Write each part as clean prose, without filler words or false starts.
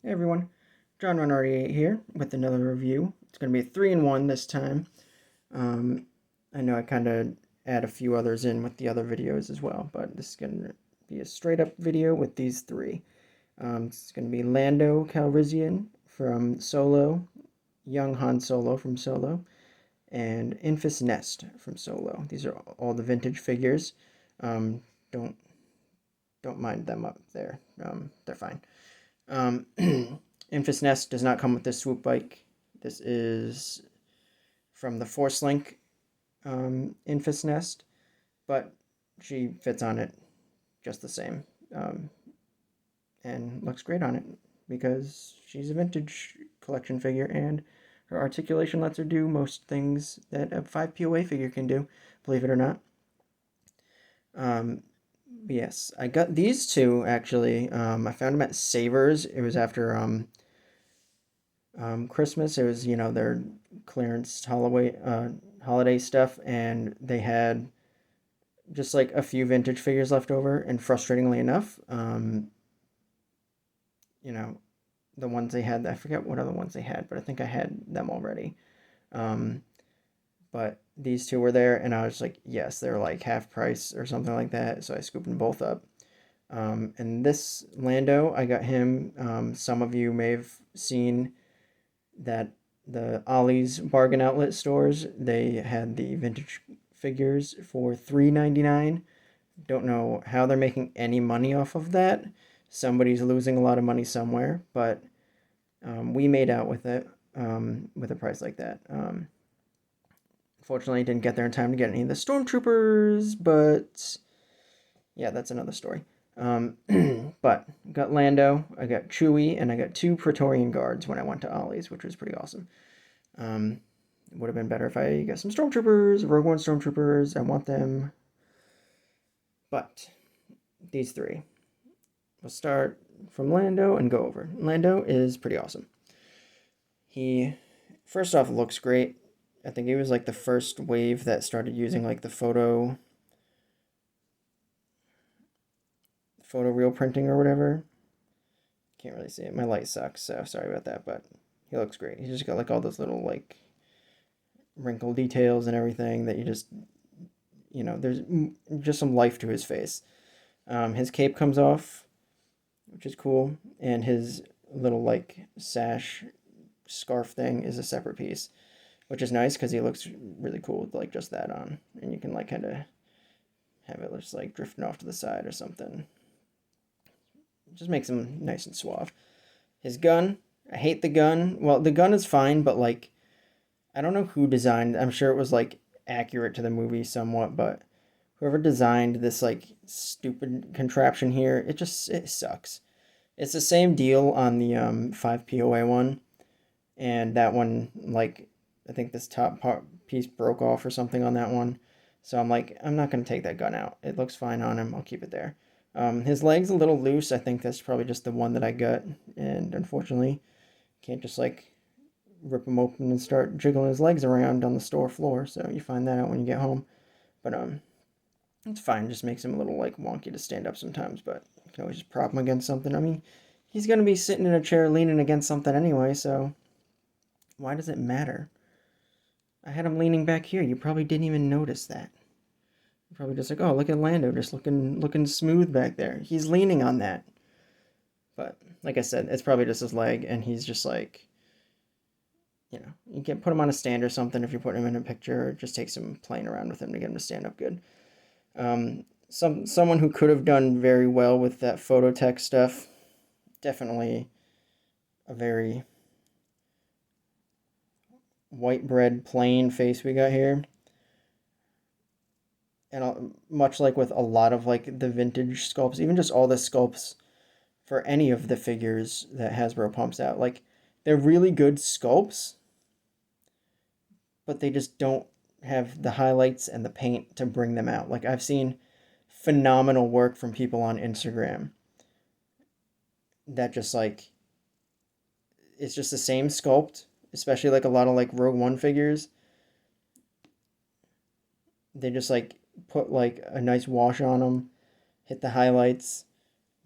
Hey everyone, John 188 here with another review. It's going to be a 3-in-1 this time. Um, I know I kind of add a few others in with the other videos as well, but this is going to be a straight up video with these three. It's going to be Lando Calrissian from Solo, young Han Solo from Solo, and Enfys Nest from Solo. These are all the vintage figures. Um, don't don't mind them up there. They're fine. Um, Enfys Nest does not come with this swoop bike. This is from the Force Link Enfys Nest, but she fits on it just the same um, and looks great on it because she's a vintage collection figure and her articulation lets her do most things that a 5 POA figure can do, believe it or not. Um, yes, I got these two actually. I found them at Savers. It was after Christmas. It was their clearance holiday stuff, and they had just like a few vintage figures left over. And frustratingly enough, you know, the ones they had, I forget what other ones they had, but I think I had them already. Um, but these two were there, and I was like, yes, they're like half price or something like that. So I scooped them both up. And this Lando, I got him. Some of you may have seen that the Ollie's bargain outlet stores, they had the vintage figures for $3.99. Don't know how they're making any money off of that. Somebody's losing a lot of money somewhere, but we made out with it with a price like that. Fortunately, I didn't get there in time to get any of the stormtroopers, but yeah, that's another story. But got Lando, I got Chewie, and I got two Praetorian guards when I went to Ollie's, which was pretty awesome. Um, it would have been better if I got some stormtroopers, Rogue One stormtroopers. I want them. But these three. We'll start from Lando and go over. Lando is pretty awesome. He, first off, looks great. I think he was like the first wave that started using like the photo real printing or whatever. Can't really see it. My light sucks, so sorry about that. But he looks great. He's just got like all those little like wrinkle details and everything that you just there's just some life to his face. His cape comes off, which is cool, and his little like sash scarf thing is a separate piece, which is nice because he looks really cool with like just that on, and you can like kind of have it just like drifting off to the side or something. It just makes him nice and suave. His gun, I hate the gun. Well, the gun is fine, but like I don't know who designed. I'm sure it was like accurate to the movie somewhat, but whoever designed this like stupid contraption here, it sucks. It's the same deal on the 5 POA one, and that one like I think this top part piece broke off or something on that one. So I'm like, I'm not gonna take that gun out. It looks fine on him. I'll keep it there. His leg's a little loose. I think that's probably just the one that I got, and unfortunately, can't just like rip him open and start jiggling his legs around on the store floor. So you find that out when you get home. But it's fine. Just makes him a little like wonky to stand up sometimes. But you can always just prop him against something. I mean, he's gonna be sitting in a chair leaning against something anyway. So why does it matter? I had him leaning back here. You probably didn't even notice that. You're probably just like, oh, look at Lando, just looking smooth back there. He's leaning on that. But like I said, it's probably just his leg, and he's just like, you can put him on a stand or something if you're putting him in a picture. Or just take some playing around with him to get him to stand up good. Someone who could have done very well with that phototech stuff. Definitely a very white bread plain face we got here, and much like with a lot of like the vintage sculpts, even just all the sculpts for any of the figures that Hasbro pumps out, like they're really good sculpts, but they just don't have the highlights and the paint to bring them out. Like I've seen phenomenal work from people on Instagram that just like it's just the same sculpt, especially like a lot of like Rogue One figures. They just like put like a nice wash on them, hit the highlights,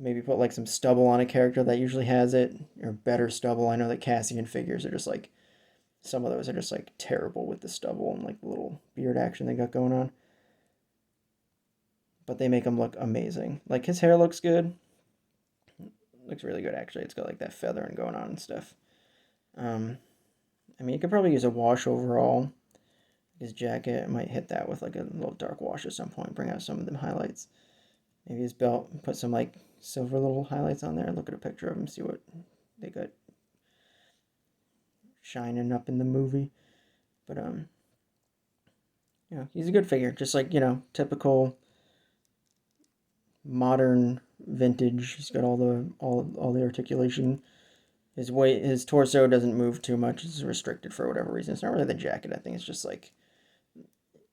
maybe put like some stubble on a character that usually has it, or better stubble. I know that Cassian figures are just like, some of those are just like terrible with the stubble and like the little beard action they got going on. But they make him look amazing. Like his hair looks good. Looks really good actually. It's got like that feathering going on and stuff. I mean, you could probably use a wash overall. His jacket, might hit that with like a little dark wash at some point, bring out some of them highlights. Maybe his belt, put some like silver little highlights on there. Look at a picture of him, see what they got shining up in the movie. But yeah, he's a good figure. Just like, typical modern vintage. He's got all the articulation. His torso doesn't move too much. It's restricted for whatever reason. It's not really the jacket. I think it's just like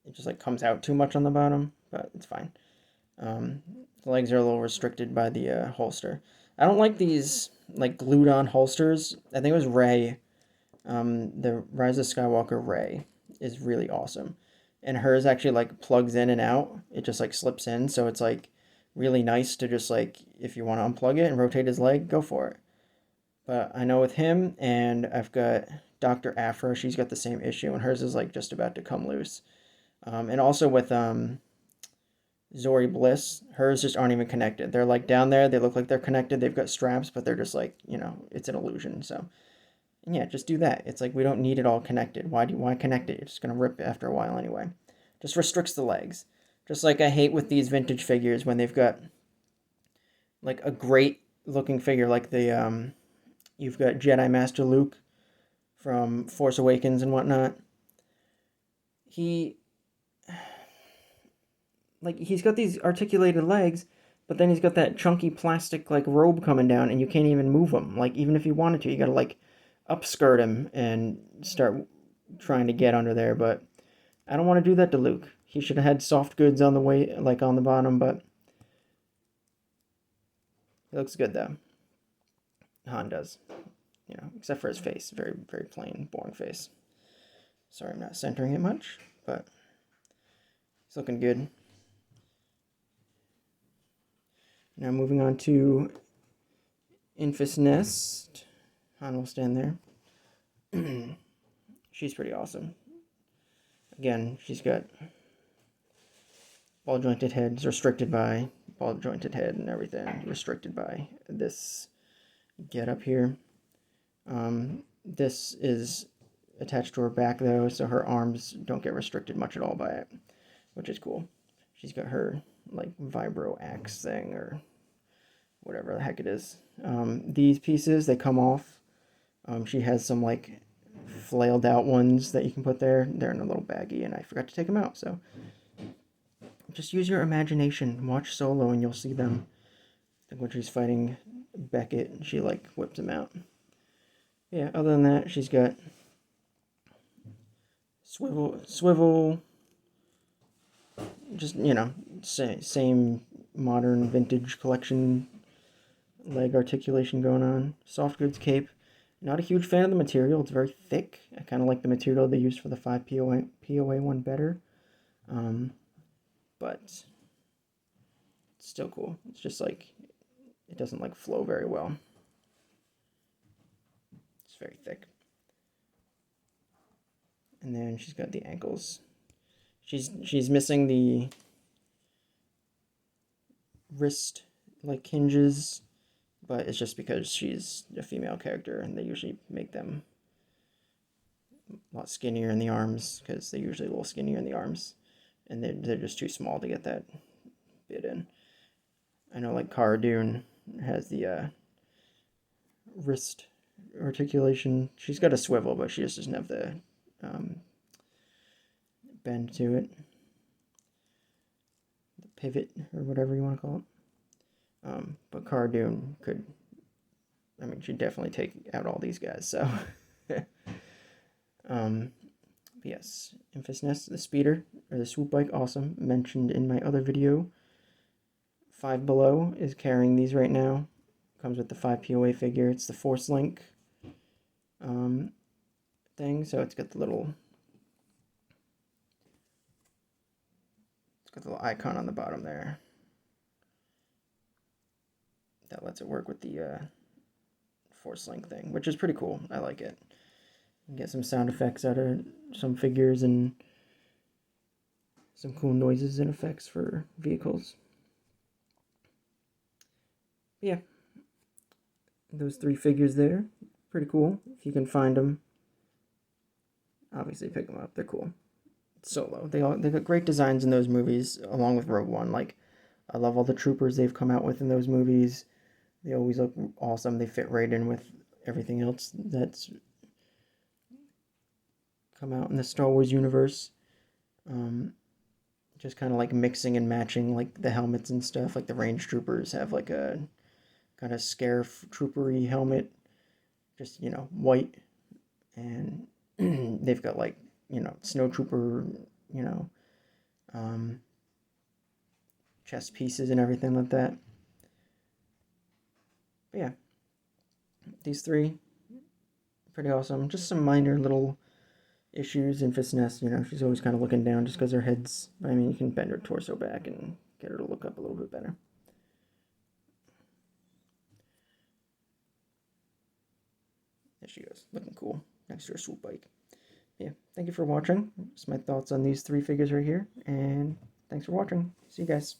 it just like comes out too much on the bottom, but it's fine. The legs are a little restricted by the holster. I don't like these like glued on holsters. I think it was Rey. The Rise of Skywalker Rey is really awesome, and hers actually like plugs in and out. It just like slips in, so it's like really nice to just like, if you want to unplug it and rotate his leg, go for it. But I know with him, and I've got Dr. Afra, she's got the same issue, and hers is like just about to come loose. And also with Zori Bliss, hers just aren't even connected. They're like down there, they look like they're connected, they've got straps, but they're just like, it's an illusion. So, and yeah, just do that. It's like we don't need it all connected. Why connect it? It's just gonna rip after a while anyway. Just restricts the legs. Just like I hate with these vintage figures when they've got like a great looking figure like the you've got Jedi Master Luke from Force Awakens and whatnot. He's got these articulated legs, but then he's got that chunky plastic like robe coming down, and you can't even move him. Like even if you wanted to, you gotta like upskirt him and start trying to get under there. But I don't want to do that to Luke. He should have had soft goods on the way, like on the bottom, but he looks good though. Han does, except for his face, very very plain, boring face. Sorry, I'm not centering it much, but he's looking good. Now moving on to Enfys Nest. Han will stand there. She's pretty awesome. Again, she's got ball jointed heads, restricted by ball jointed head and everything, restricted by this get up here. This is attached to her back though, so her arms don't get restricted much at all by it, which is cool. She's got her like vibro axe thing or whatever the heck it is. These pieces, they come off. She has some like flailed out ones that you can put there. They're in a little baggie and I forgot to take them out, so just use your imagination. Watch Solo and you'll see them. Like when she's fighting Beckett, she like whips them out. Yeah, other than that, she's got swivel, just, same modern vintage collection leg articulation going on. Soft goods cape. Not a huge fan of the material. It's very thick. I kind of like the material they used for the 5 POA one better. But it's still cool. It's just like, it doesn't like flow very well. It's very thick. And then she's got the ankles. She's missing the wrist like hinges, but it's just because she's a female character and they usually make them a lot skinnier in the arms because they're usually a little skinnier in the arms, and they're just too small to get that bit in. I know like Cara Dune has the wrist articulation. She's got a swivel, but she just doesn't have the bend to it. The pivot, or whatever you want to call it. But Cara Dune could, she'd definitely take out all these guys, so. Yes, Enfys Nest, the speeder, or the swoop bike, awesome. Mentioned in my other video. 5 Below is carrying these right now. Comes with the 5 POA figure. It's the Force Link thing, so it's got the little icon on the bottom there. that lets it work with the force link thing, which is pretty cool. I like it. You get some sound effects out of some figures and some cool noises and effects for vehicles. Yeah, those 3 figures there, pretty cool. If you can find them, obviously pick them up. They're cool. Solo, they've got great designs in those movies, along with Rogue One. Like, I love all the troopers they've come out with in those movies. They always look awesome. They fit right in with everything else that's come out in the Star Wars universe. Just kind of like mixing and matching like the helmets and stuff. Like the range troopers have like a kind of scare troopery helmet, just white, and they've got like snow trooper um, chest pieces and everything like that. But yeah, these 3 pretty awesome. Just some minor little issues. Enfys Nest, she's always kind of looking down just because her head's. I mean, you can bend her torso back and get her to look up a little bit better. There she goes, looking cool next to her swoop bike. Yeah, thank you for watching. That's my thoughts on these 3 figures right here, and thanks for watching. See you guys.